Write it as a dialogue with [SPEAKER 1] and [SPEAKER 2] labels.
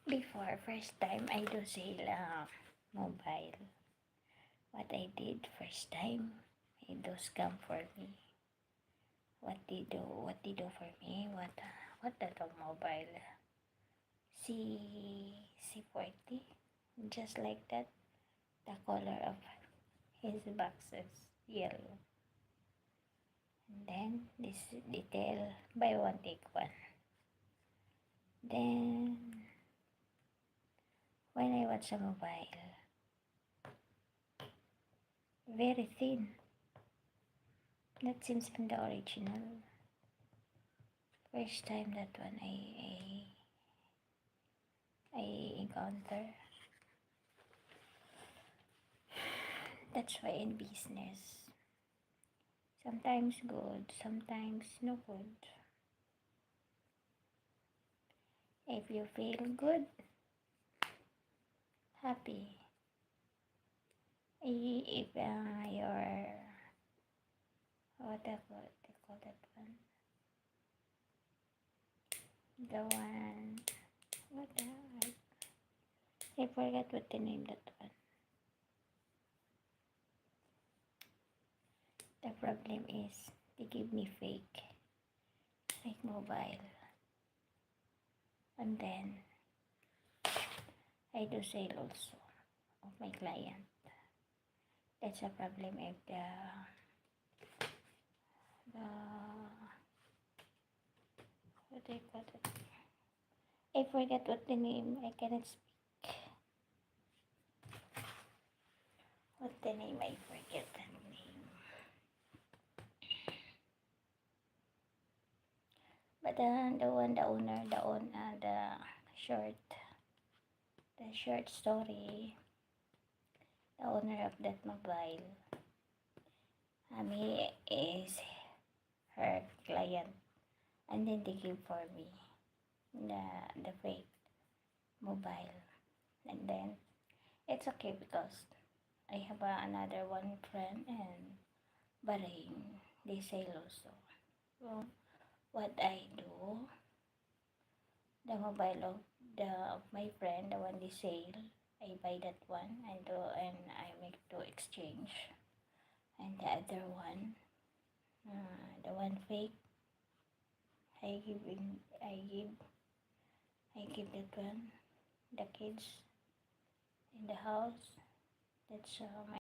[SPEAKER 1] Before, first time I do sale mobile. What I did first time, he do scam for me. What they do for me? What that mobile? C40, just like that. The color of his boxes yellow. And then this detail, buy one take one. Then when I watch a mobile, very thin. That seems in the original. First time that one I encounter. That's why in business, sometimes good, sometimes no good. If you feel good, happy. If you're what they call that one, the one, what the heck? I forgot what the name that one. The problem is they give me fake mobile, and then I do sale also of my client. That's a problem if the what do you call it? I forget what the name. I cannot speak. What the name? I forget the name. But the owner, the short story, the owner of that mobile, he is her client, and then they give for me the fake mobile, and then it's okay because I have another one friend and Bahrain, they sell also. So what I do, the mobile of my friend, the one they sell, I buy that one and I make to exchange, and the other one, the one fake, I give that one the kids in the house. That's my